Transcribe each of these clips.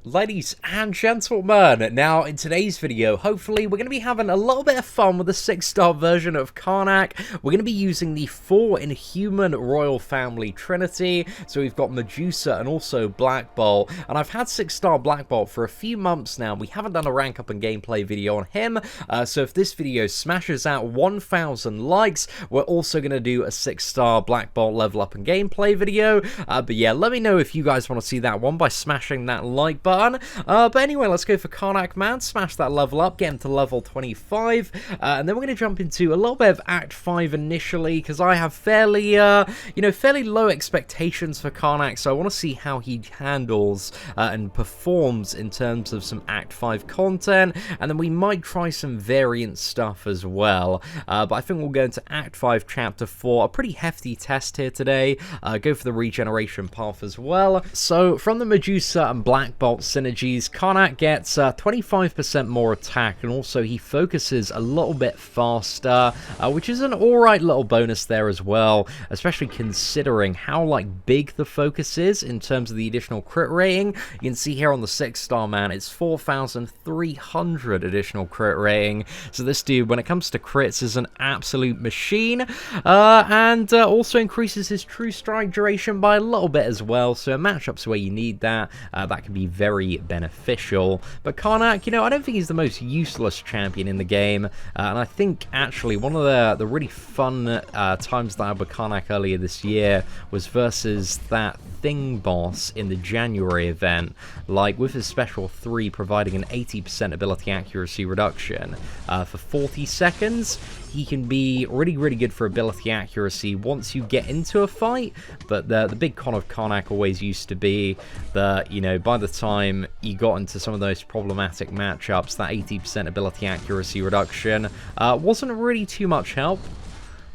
Ladies and gentlemen, now in today's video, hopefully we're going to be having a little bit of fun with the 6-star version of Karnak. We're going to be using the 4 Inhuman royal family Trinity. So we've got Medusa and also Black Bolt. And I've had 6-star Black Bolt for a few months now. We haven't done a rank up and gameplay video on him. So if this video smashes out 1,000 likes, we're also going to do a 6-star Black Bolt level up and gameplay video. But yeah, let me know if you guys want to see that one by smashing that like button. But anyway, let's go for Karnak, man. Smash that level up, get him to level 25, and then we're going to jump into a little bit of Act 5 initially, because I have fairly low expectations for Karnak, so I want to see how he handles and performs in terms of some Act 5 content, and then we might try some variant stuff as well. But I think we'll go into Act 5, Chapter 4, a pretty hefty test here today. Go for the regeneration path as well. So, from the Medusa and Black Bolt synergies, Karnak gets 25% more attack, and also he focuses a little bit faster, which is an alright little bonus there as well, especially considering how big the focus is in terms of the additional crit rating. You can see here on the 6-star man, it's 4,300 additional crit rating, so this dude, when it comes to crits, is an absolute machine, and also increases his true strike duration by a little bit as well, so in matchups where you need that, that can be very beneficial. But Karnak, I don't think he's the most useless champion in the game, and I think actually one of the really fun times that I had with Karnak earlier this year was versus that Thing boss in the January event, with his special 3 providing an 80% ability accuracy reduction for 40 seconds. He can be really good for ability accuracy once you get into a fight, but the big con of Karnak always used to be that, by the time you got into some of those problematic matchups, that 80% ability accuracy reduction wasn't really too much help.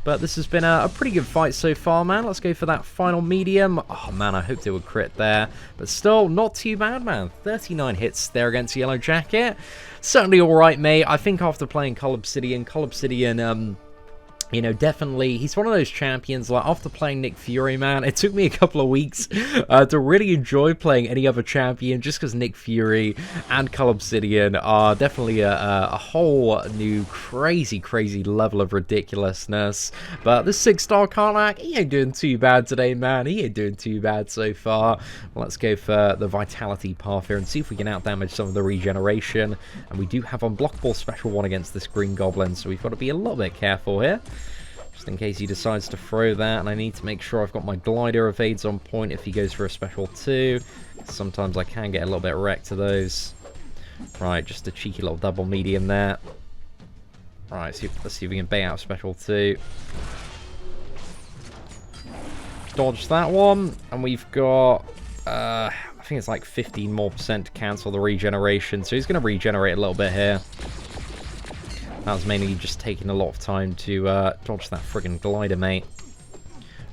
But this has been a pretty good fight so far, man. Let's go for that final medium. Oh, man, I hoped it would crit there. But still, not too bad, man. 39 hits there against Yellow Jacket. Certainly alright, mate. I think after playing Cull Obsidian, definitely, he's one of those champions, after playing Nick Fury, man, it took me a couple of weeks to really enjoy playing any other champion, just because Nick Fury and Cull Obsidian are definitely a whole new crazy level of ridiculousness. But this 6-star Karnak, he ain't doing too bad today, man. He ain't doing too bad so far. Let's go for the Vitality path here and see if we can outdamage some of the regeneration. And we do have Unblockable Special 1 against this Green Goblin, so we've got to be a little bit careful here. Just in case he decides to throw that, and I need to make sure I've got my glider evades on point if he goes for a special 2. Sometimes I can get a little bit wrecked to those. Right, just a cheeky little double medium there. Right, so let's see if we can bait out special 2. Dodge that one, and we've got, I think it's 15% more to cancel the regeneration, so he's going to regenerate a little bit here. That was mainly just taking a lot of time to dodge that friggin' glider, mate.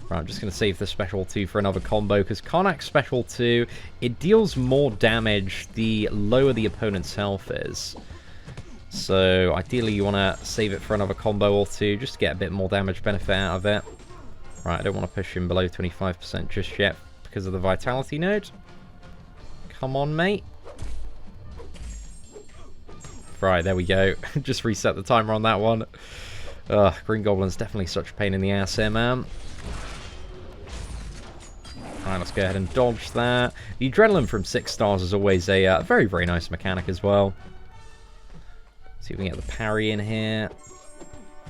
Right, I'm just going to save the special 2 for another combo, because Karnak's special 2, it deals more damage the lower the opponent's health is. So, ideally you want to save it for another combo or 2, just to get a bit more damage benefit out of it. Right, I don't want to push him below 25% just yet, because of the Vitality node. Come on, mate. Right, there we go. Just reset the timer on that one. Green Goblin's definitely such a pain in the ass here, man. Alright, let's go ahead and dodge that. The Adrenaline from 6 stars is always a very nice mechanic as well. See if we can get the parry in here.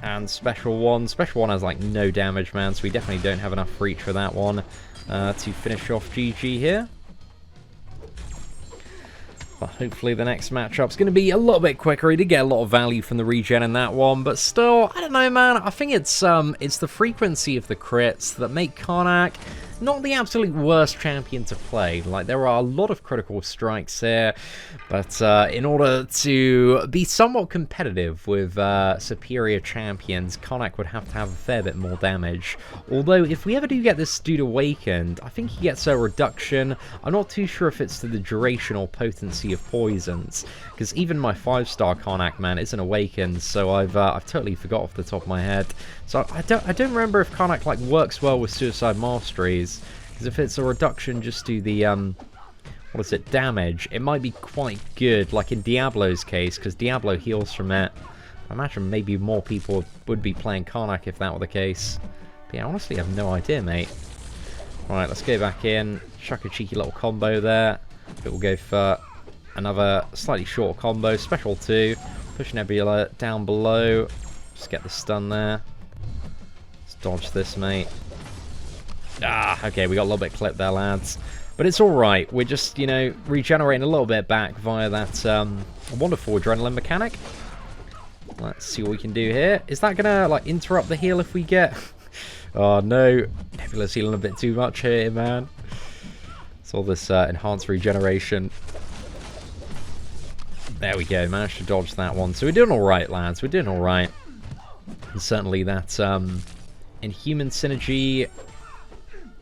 And Special 1. Special 1 has no damage, man, so we definitely don't have enough reach for that one to finish off GG here. But hopefully the next matchup's going to be a little bit quicker. He did get a lot of value from the regen in that one, but still, I don't know, man. I think it's the frequency of the crits that make Karnak not the absolute worst champion to play. There are a lot of critical strikes here, but in order to be somewhat competitive with superior champions, Karnak would have to have a fair bit more damage. Although, if we ever do get this dude awakened, I think he gets a reduction. I'm not too sure if it's to the duration or potency of poisons, because even my 5-star Karnak, man, isn't awakened, so I've totally forgot off the top of my head. So I don't remember if Karnak works well with Suicide Masteries, because if it's a reduction just to the what is it, damage, it might be quite good, like in Diablo's case, because Diablo heals from it. I imagine maybe more people would be playing Karnak if that were the case. But yeah, I honestly have no idea, mate. Alright, let's go back in, chuck a cheeky little combo there. But we'll go for another slightly short combo, special 2. Push Nebula down below. Just get the stun there. Let's dodge this, mate. Ah, okay, we got a little bit clipped there, lads. But it's alright. We're just, you know, regenerating a little bit back via that wonderful adrenaline mechanic. Let's see what we can do here. Is that going to, like, interrupt the heal if we get... Oh, no. Nebula's healing a bit too much here, man. It's all this enhanced regeneration. There we go. Managed to dodge that one. So we're doing alright, lads. We're doing alright. And certainly that Inhuman synergy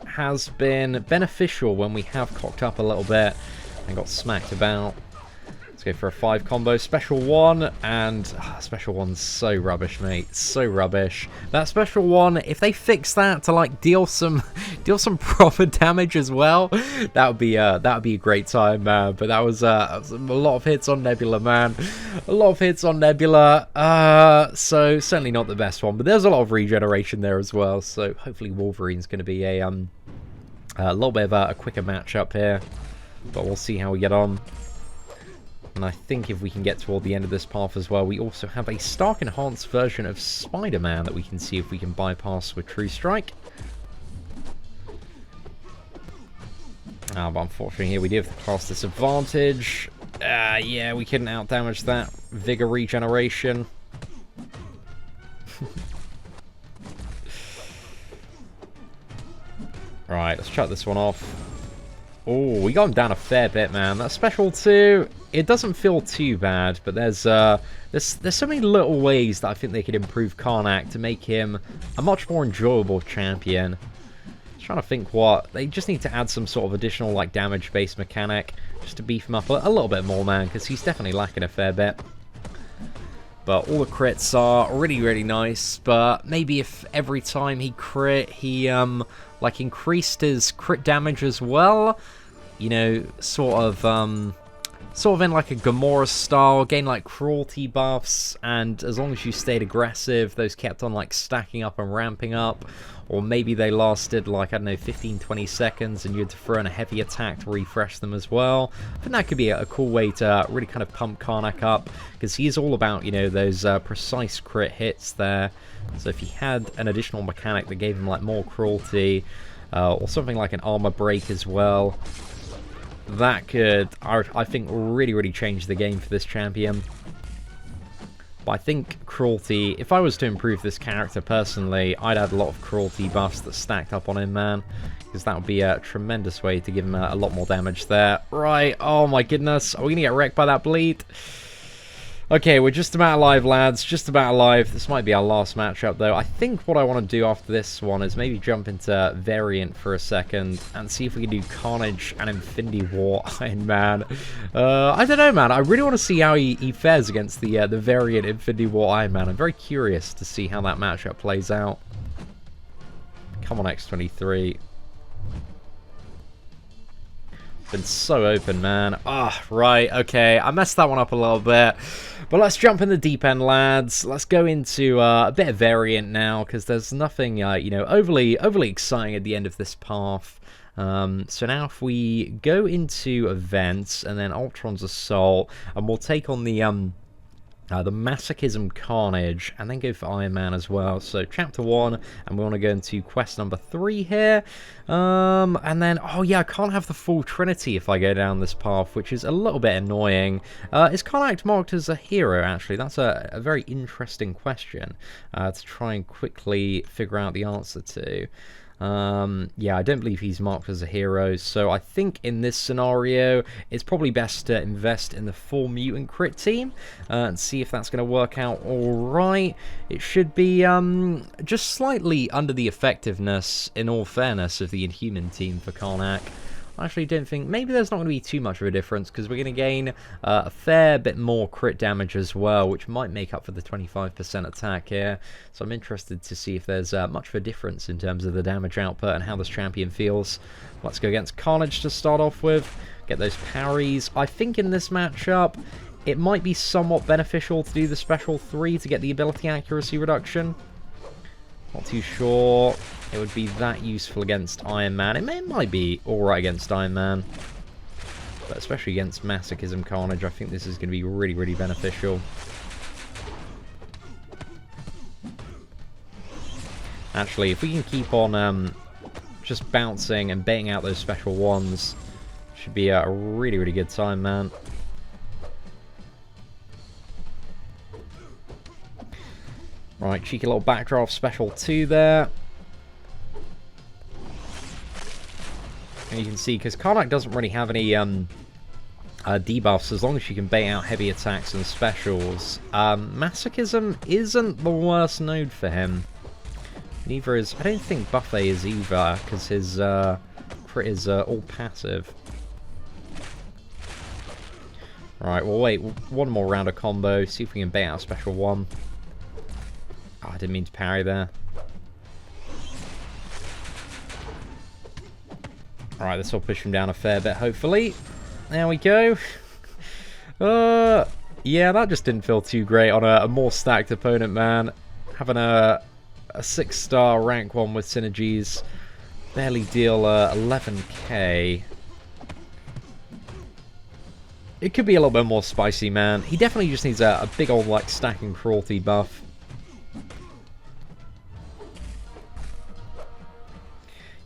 has been beneficial when we have cocked up a little bit and got smacked about. Let's go for a 5 combo, special 1, and special 1's so rubbish, mate, so rubbish. That special 1, if they fix that to like deal some proper damage as well, that would be a great time, man. But that was a lot of hits on Nebula, man, a lot of hits on Nebula. So certainly not the best one, but there's a lot of regeneration there as well. So hopefully Wolverine's going to be a little bit of a quicker matchup here, but we'll see how we get on. And I think if we can get toward the end of this path as well, we also have a Stark enhanced version of Spider-Man that we can see if we can bypass with True Strike. But unfortunately here we do have the class disadvantage. Yeah, we couldn't outdamage that Vigor regeneration. Right, let's shut this one off. Oh, we got him down a fair bit, man. That special 2, it doesn't feel too bad, but there's so many little ways that I think they could improve Karnak to make him a much more enjoyable champion. Just trying to think what. They just need to add some sort of additional like damage-based mechanic just to beef him up a little bit more, man, because he's definitely lacking a fair bit. But all the crits are really, really nice, but maybe if every time he crit, he like increased his crit damage as well, you know, sort of in like a Gamora style, gain like cruelty buffs, and as long as you stayed aggressive, those kept on like stacking up and ramping up. Or maybe they lasted like, I don't know, 15-20 seconds and you had to throw in a heavy attack to refresh them as well. I think that could be a cool way to really kind of pump Karnak up, because he's all about, you know, those precise crit hits there. So if he had an additional mechanic that gave him like more cruelty, or something like an armor break as well, that could, I think, really, really change the game for this champion. But I think cruelty, if I was to improve this character personally, I'd add a lot of cruelty buffs that stacked up on him, man. Because that would be a tremendous way to give him a lot more damage there. Right, oh my goodness, are we going to get wrecked by that bleed? Okay, we're just about alive, lads, just about alive. This might be our last matchup, though. I think what I want to do after this one is maybe jump into Variant for a second and see if we can do Carnage and Infinity War Ironman. I don't know, man. I really want to see how he fares against the Variant Infinity War Ironman. I'm very curious to see how that matchup plays out. Come on, X23. Been so open, man. Right, okay. I messed that one up a little bit. But let's jump in the deep end, lads. Let's go into a bit of Variant now, because there's nothing, you know, overly exciting at the end of this path. So now if we go into events and then Ultron's Assault, and we'll take on the Masochism Carnage, and then go for Iron Man as well. So chapter 1, and we want to go into quest number 3 here. And then, oh yeah, I can't have the full Trinity if I go down this path, which is a little bit annoying. Is Karnak marked as a hero, actually? That's a very interesting question to try and quickly figure out the answer to. Yeah, I don't believe he's marked as a hero, so I think in this scenario it's probably best to invest in the full mutant crit team and see if that's going to work out alright. It should be just slightly under the effectiveness, in all fairness, of the Inhuman team for Karnak. I actually don't think, maybe there's not going to be too much of a difference, because we're going to gain a fair bit more crit damage as well, which might make up for the 25% attack here. So I'm interested to see if there's much of a difference in terms of the damage output and how this champion feels. Let's go against Carnage to start off with. get those parries. I think in this matchup, it might be somewhat beneficial to do the special 3 to get the ability accuracy reduction. Not too sure it would be that useful against Ironman. It might be alright against Ironman. But especially against Masochism Carnage, I think this is going to be really, really beneficial. Actually, if we can keep on just bouncing and baiting out those special ones, should be a really, really good time, man. Right, cheeky little backdraft special 2 there. And you can see, because Karnak doesn't really have any debuffs, as long as you can bait out heavy attacks and specials. Masochism isn't the worst node for him. Neither is... I don't think Buffet is either, because his crit is all passive. Right, well wait, one more round of combo, see if we can bait out a special 1. Oh, I didn't mean to parry there. Alright, this will push him down a fair bit, hopefully. There we go. Yeah, that just didn't feel too great on a more stacked opponent, man. Having a 6-star rank 1 with synergies. Barely deal 11k. It could be a little bit more spicy, man. He definitely just needs a big old, like, stacking cruelty buff.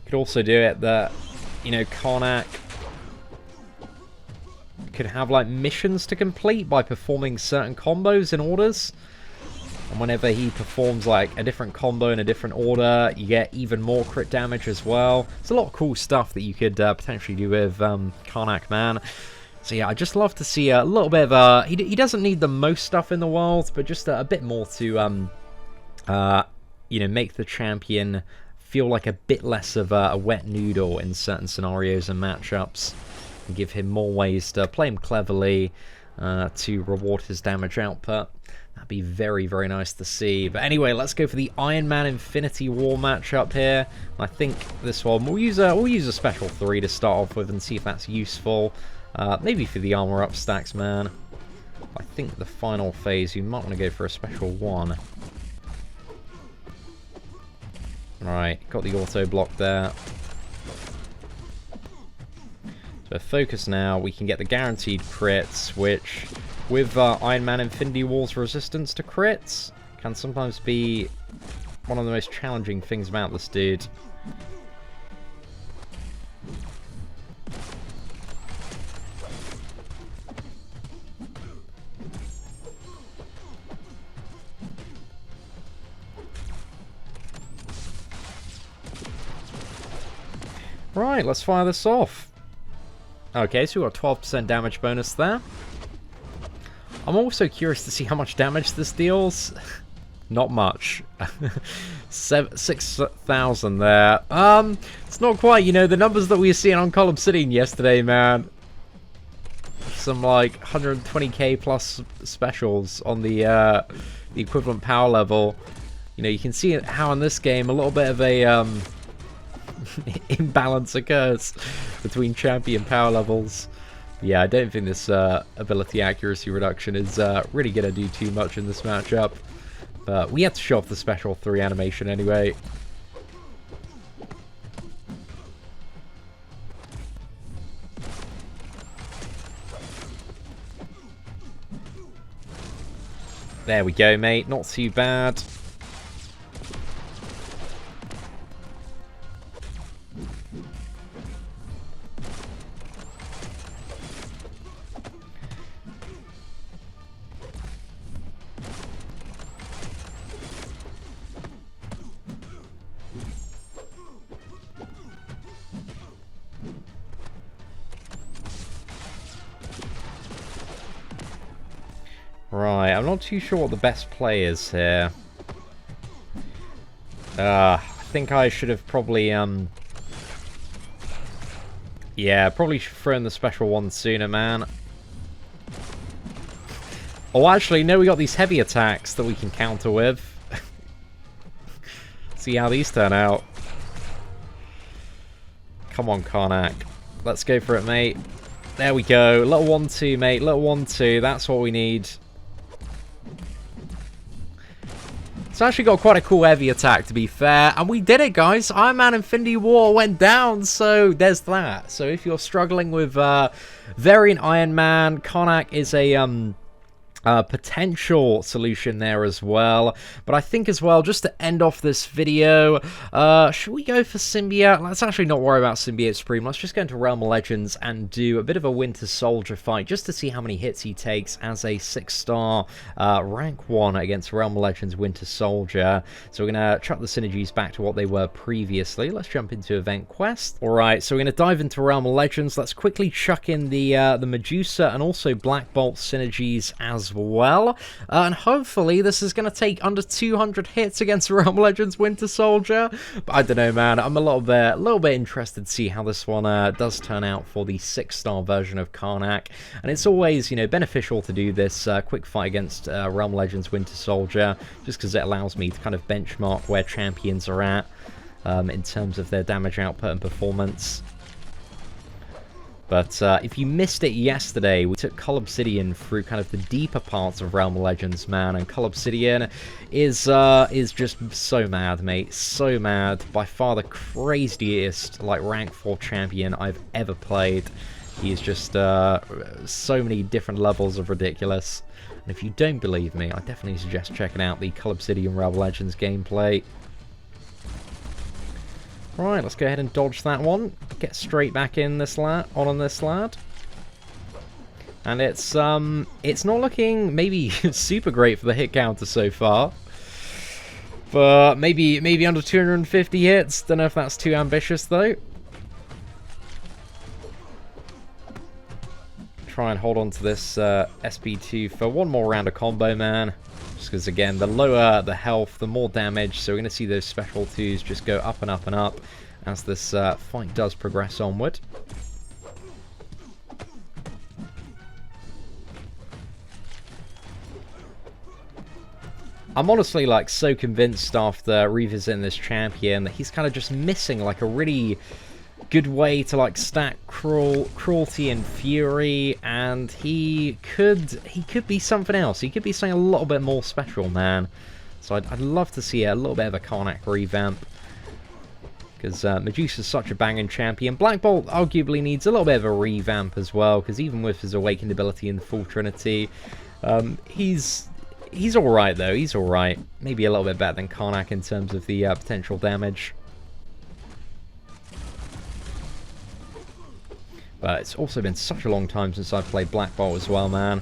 Could also do it that, you know, Karnak could have, like, missions to complete by performing certain combos in orders. And whenever he performs, like, a different combo in a different order, you get even more crit damage as well. There's a lot of cool stuff that you could potentially do with Karnak, man. So yeah, I'd just love to see a little bit of he doesn't need the most stuff in the world, but just a bit more to, you know, make the champion feel like a bit less of a wet noodle in certain scenarios and matchups, and give him more ways to play him cleverly to reward his damage output. That'd be very, very nice to see. But anyway, let's go for the Ironman Infinity War matchup here. I think this one we'll use a special 3 to start off with and see if that's useful. Maybe for the armor up stacks, man. I think the final phase you might want to go for a special 1. Right, got the auto block there. So focus now, we can get the guaranteed crits, which with Ironman Infinity War's resistance to crits can sometimes be one of the most challenging things about this dude. Right, let's fire this off. Okay, so we've got 12% damage bonus there. I'm also curious to see how much damage this deals. Not much. 6,000 there. It's not quite, you know, the numbers that we were seeing on Column Obsidian yesterday, man. Some, like, 120k plus specials on the equivalent power level. You know, you can see how in this game a little bit of a imbalance occurs between champion power levels. Yeah, I don't think this ability accuracy reduction is really going to do too much in this matchup. But we had to show off the special 3 animation anyway. There we go, mate. Not too bad. Right, I'm not too sure what the best play is here. I think I should have probably, yeah, probably should have thrown the special 1 sooner, man. Oh, actually, no, we got these heavy attacks that we can counter with. See how these turn out. Come on, Karnak. Let's go for it, mate. There we go. Little 1-2, mate. Little 1-2. That's what we need. It's actually got quite a cool heavy attack, to be fair. And we did it, guys. Ironman Infinity War went down, so there's that. So if you're struggling with variant Ironman, Karnak is a potential solution there as well. But I think as well, just to end off this video, should we go for Symbiote? Let's actually not worry about Symbiote Supreme. Let's just go into Realm of Legends and do a bit of a Winter Soldier fight just to see how many hits he takes as a 6-star rank 1 against Realm of Legends Winter Soldier. So we're going to chuck the synergies back to what they were previously. Let's jump into Event Quest. Alright, so we're going to dive into Realm of Legends. Let's quickly chuck in the Medusa and also Black Bolt synergies as well, and hopefully this is going to take under 200 hits against Realm Legends Winter Soldier. But I don't know, man. I'm a little bit interested to see how this one does turn out for the 6-star version of Karnak. And it's always, you know, beneficial to do this quick fight against Realm Legends Winter Soldier, just because it allows me to kind of benchmark where champions are at in terms of their damage output and performance. But if you missed it yesterday, we took Cull Obsidian through kind of the deeper parts of Realm of Legends, man. And Cull Obsidian is just so mad, mate. So mad. By far the craziest, like, rank 4 champion I've ever played. He is just so many different levels of ridiculous. And if you don't believe me, I definitely suggest checking out the Cull Obsidian Realm of Legends gameplay. Right, let's go ahead and dodge that one. Get straight back in this lad, on this lad. And it's not looking maybe super great for the hit counter so far. But maybe under 250 hits. Don't know if that's too ambitious though. Try and hold on to this SP2 for one more round of combo, man. Just because, again, the lower the health, the more damage. So we're going to see those special 2s just go up and up and up as this fight does progress onward. I'm honestly, like, so convinced after revisiting this champion that he's kind of just missing, like, a really good way to, like, stack cruelty and fury, and he could be something else. He could be something a little bit more special, man. So I'd love to see a little bit of a Karnak revamp, because Medusa's such a banging champion. Black Bolt arguably needs a little bit of a revamp as well, because even with his awakened ability in the full Trinity, he's alright though. He's alright. Maybe a little bit better than Karnak in terms of the potential damage. But it's also been such a long time since I've played Black Bolt as well, man.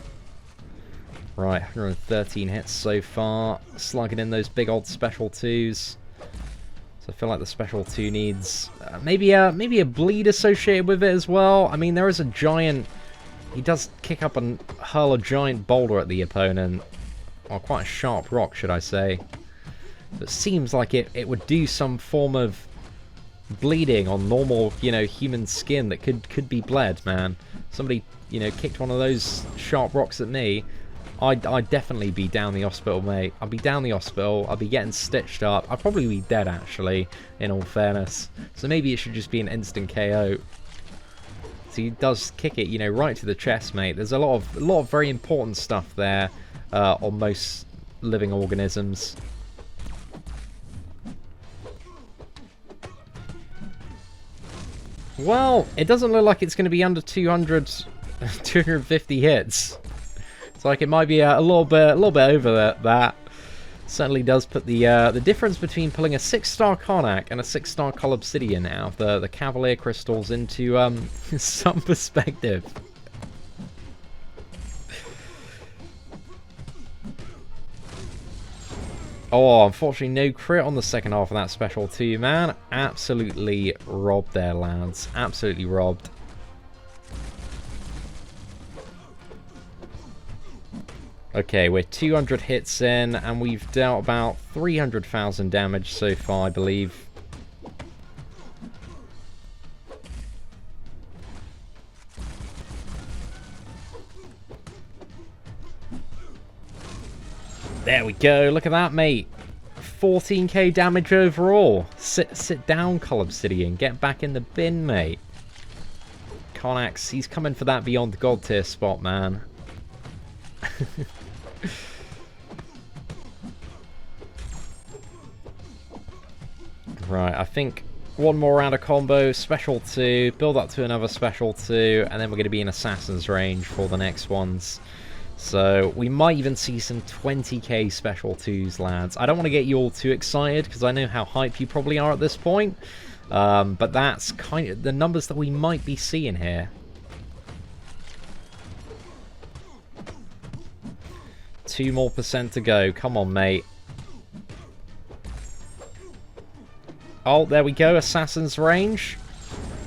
Right, 113 hits so far. Slugging in those big old special 2s. So I feel like the special 2 needs maybe a bleed associated with it as well. I mean, there is a giant... He does kick up and hurl a giant boulder at the opponent. Or quite a sharp rock, should I say. But it seems like it would do some form of bleeding on normal, you know, human skin that could be bled, man. Somebody, you know, kicked one of those sharp rocks at me, I'd definitely be down the hospital, mate. I'd be down the hospital, I'd be getting stitched up, I'd probably be dead, actually, in all fairness. So maybe it should just be an instant KO. So he does kick it, you know, right to the chest, mate. There's a lot of very important stuff there on most living organisms. Well, it doesn't look like it's going to be under 250 hits. It's like it might be a little bit over that. Certainly does put the difference between pulling a 6-star Karnak and a 6-star Cull Obsidian out of the Cavalier crystals into some perspective. Oh, unfortunately no crit on the second half of that special 2, man. Absolutely robbed there, lads. Absolutely robbed. Okay, we're 200 hits in, and we've dealt about 300,000 damage so far, I believe. There we go, look at that, mate. 14k damage overall. Sit down, Cull Obsidian. Get back in the bin, mate. Karnak, he's coming for that Beyond God tier spot, man. Right, I think one more round of combo, special 2, build up to another special 2, and then we're going to be in Assassin's range for the next ones. So we might even see some 20k special 2s, lads. I don't want to get you all too excited, because I know how hype you probably are at this point. But that's kind of the numbers that we might be seeing here. Two more percent to go. Come on, mate. Oh, there we go. Assassin's range.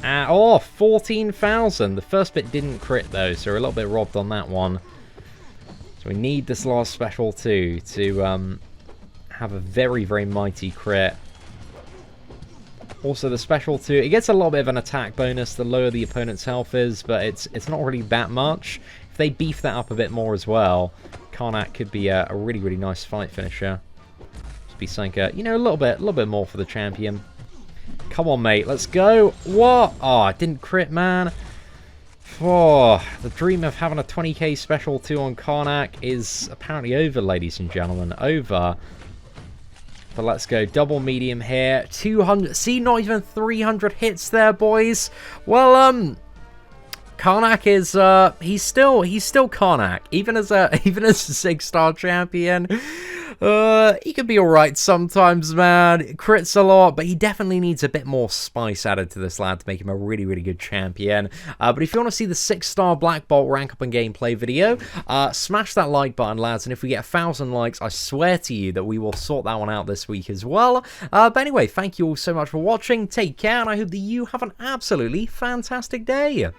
Oh, 14,000. The first bit didn't crit, though, so we're a little bit robbed on that one. So we need this last special, too, to have a very, very mighty crit. Also, the special 2, it gets a little bit of an attack bonus the lower the opponent's health is, but it's not really that much. If they beef that up a bit more as well, Karnak could be a really, really nice fight finisher. Just be something, you know, a little bit more for the champion. Come on, mate, let's go. What? Oh, it didn't crit, man. Oh, the dream of having a 20k special 2 on Karnak is apparently over, ladies and gentlemen. Over. But let's go. Double medium here. 200. See, not even 300 hits there, boys. Well, Karnak is he's still Karnak. Even as a 6-star champion. He can be alright sometimes, man. Crits a lot, but he definitely needs a bit more spice added to this lad to make him a really, really good champion. But if you want to see the 6-star Black Bolt rank up and gameplay video, smash that like button, lads. And if we get 1,000 likes, I swear to you that we will sort that one out this week as well. But anyway, thank you all so much for watching. Take care, and I hope that you have an absolutely fantastic day.